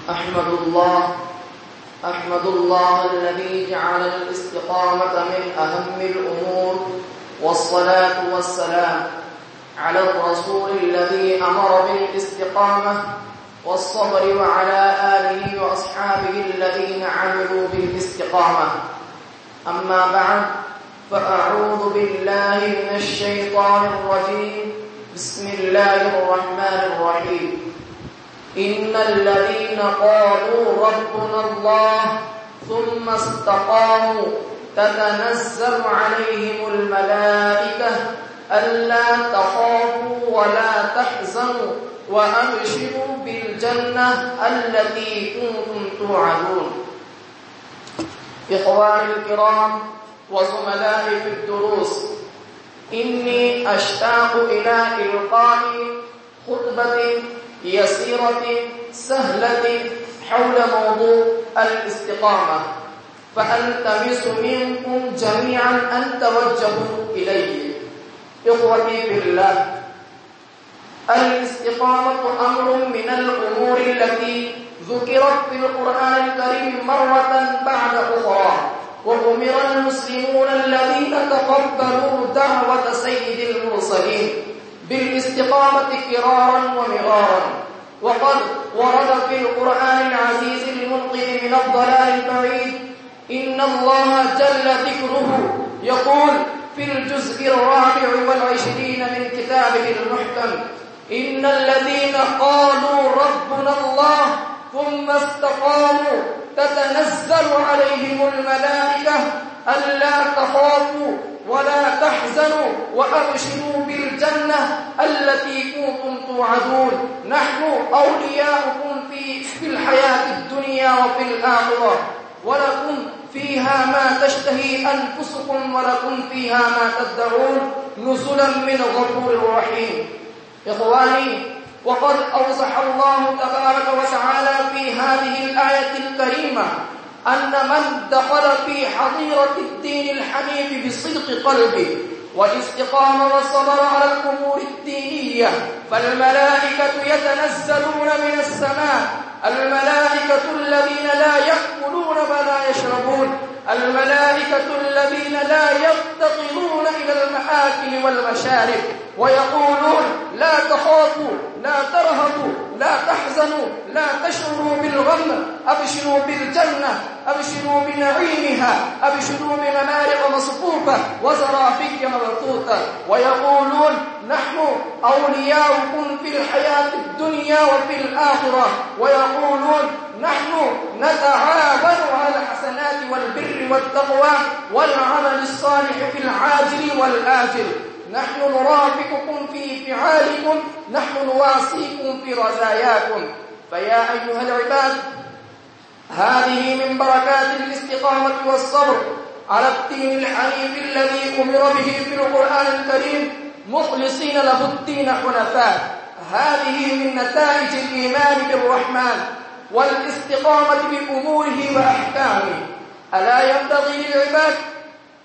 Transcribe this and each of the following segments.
أحمد الله الذي جعل الاستقامة من أهم الأمور، والصلاة والسلام على الرسول الذي أمر بالاستقامة والصبر، وعلى آله وأصحابه الذين عملوا بالاستقامة. أما بعد، فأعوذ بالله من الشيطان الرجيم. بسم الله الرحمن الرحيم. إن الذين قالوا ربنا الله ثم استقاموا تتنزل عليهم الملائكة ألا تخافوا ولا تحزنوا وأبشروا بالجنة التي كنتم توعدون. إخواني الكرام وزملائي في الدروس، إني أشتاق إلى إلقاء خطبة يسيرة سهلة حول موضوع الاستقامة، فألتمس منكم جميعا أن توجهوا إليه. إخوتي في الله، الاستقامة أمر من الأمور التي ذكرت في القرآن الكريم مرة بعد أخرى، وأمر المسلمون الذين تقبلوا دعوة سيد المرسلين بالاستقامة كرارا ومرارا. وقد ورد في القرآن العزيز المنقذ من الضلال البعيد إن الله جل ذكره يقول في الجزء 24 من كتابه المحكم: إن الذين قالوا ربنا الله ثم استقاموا تتنزل عليهم الملائكة ألا تخافوا ولا تحزنوا وأبشروا بالجنة التي كنتم توعدون. نحن أولياؤكم في الحياة الدنيا وفي الآخرة، ولكم فيها ما تشتهي أنفسكم ولكم فيها ما تدعون، نزلا من غفور رحيم. إخواني، وقد أوضح الله تبارك وتعالى في هذه الآية الكريمة أن من دخل في حظيرة الدين الحنيف بصدق قلبه والاستقامة والصبر على الأمور الدينية فالملائكة يتنزلون من السماء، الملائكة الذين لا يأكلون ولا يشربون، الملائكة الذين لا يفتقرون إلى المآكل والمشارب، ويقولون: لا تخافوا، لا ترهبوا، لا تحزنوا، لا تشعروا بالغم، أبشروا بالجنة، أبشروا بنعيمها، أبشروا بممارق مصفوفة وزرافي مبثوثة. ويقولون: نحن أولياؤكم في الحياة الدنيا وفي الآخرة. ويقولون: نحن نتعاون على الحسنات والبر والتقوى والعمل الصالح في العاجل والآجل. نحن نرافقكم في فعالكم، نحن نواسيكم في رزاياكم. فيا أيها العباد، هذه من بركات الاستقامة والصبر على الدين الحنيف الذي أمر به في القرآن الكريم مخلصين له الدين حنفاء. هذه من نتائج الإيمان بالرحمن والاستقامة بأموره وأحكامه. ألا ينبغي للعباد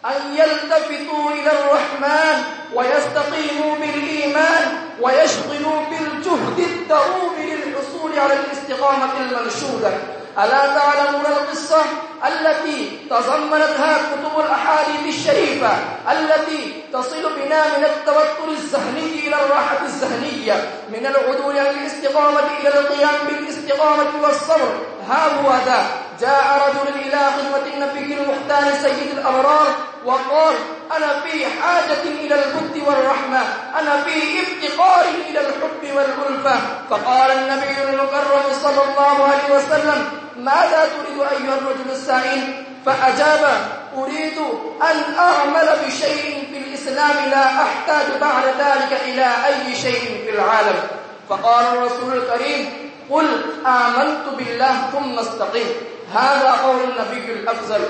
أن يلتفتوا إلى الرحمن ويستقيموا بالإيمان ويشغلوا بالجهد الدؤوب للحصول على الاستقامة المنشودة. ألا تعلمون القصة التي تضمنتها كتب الأحاديث الشريفة التي تصل بنا من التوتر الذهني إلى الراحة الذهنية، من العدول عن الاستقامة إلى القيام بالاستقامة والصبر؟ ها هو ذا جاء رجل إلى خدمة النبي المختار سيد الأبرار وقال: أنا في حاجة إلى الود والرحمة، أنا في افتقار إلى الحب والألفة. فقال النبي المكرم صلى الله عليه وسلم: ماذا تريد أيها الرجل السائل؟ فأجاب: أريد أن أعمل بشيء في الإسلام لا أحتاج بعد ذلك إلى أي شيء في العالم. فقال الرسول الكريم: قل آمنت بالله ثم استقم. هذا قول النبي الأفضل.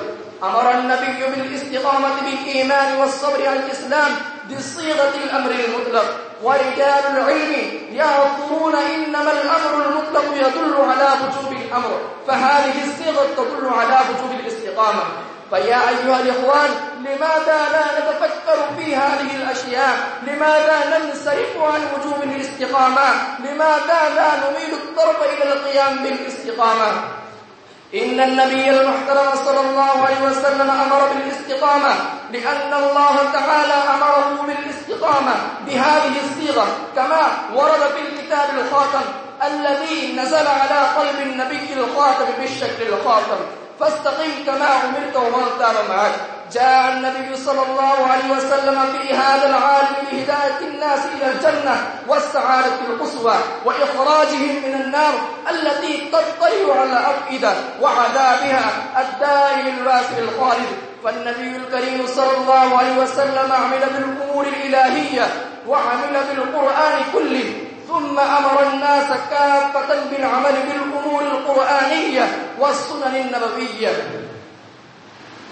أمر النبي بالاستقامة بالإيمان والصبر على الإسلام بصيغة الأمر المطلق، ورجال العلم يقولون إنما الأمر المطلق يدل على وجوب الأمر، فهذه الصيغة تدل على وجوب الاستقامة. فيا أيها الإخوان، لماذا لا نتفكر في هذه الأشياء؟ لماذا ننصرف عن وجوب الاستقامة؟ لماذا لا نميل الطرف إلى القيام بالاستقامة؟ إن النبي المحترم صلى الله عليه وسلم أمر بالاستقامة، لأن الله تعالى أمره بالاستقامة بهذه الصيغة، كما ورد في الكتاب الخاتم الذي نزل على قلب النبي الخاتم بالشكل الخاتم: فاستقم كما أمرت ومن تاب معك. جاء النبي صلى الله عليه وسلم في هذا العالم لهداية الناس إلى الجنة والسعادة القصوى وإخراجهم من النار التي تطلع على الأفئدة وعذابها الدائم الواسع الخالد. فالنبي الكريم صلى الله عليه وسلم عمل بالأمور الإلهية وعمل بالقرآن كله، ثم أمر الناس كافة بالعمل بالأمور القرآنية والسنن النبوية.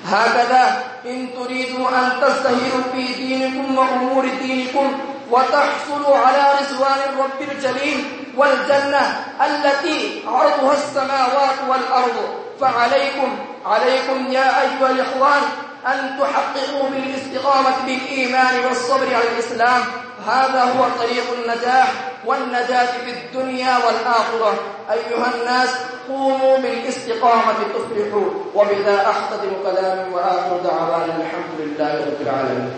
هكذا إن تريدوا أن تزدهروا في دينكم وأمور دينكم وتحصلوا على رضوان الرب الجليل والجنة التي عرضها السماوات والأرض، فعليكم يا أيها الإخوان أن تحققوا بالاستقامة بالإيمان والصبر على الإسلام. هذا هو طريق النجاح والنجاة في الدنيا والآخرة. أيها الناس، قوموا بالاستقامة تفلحوا. وبذا أختتم كلامي وآخر دعوانا الحمد لله رب العالمين.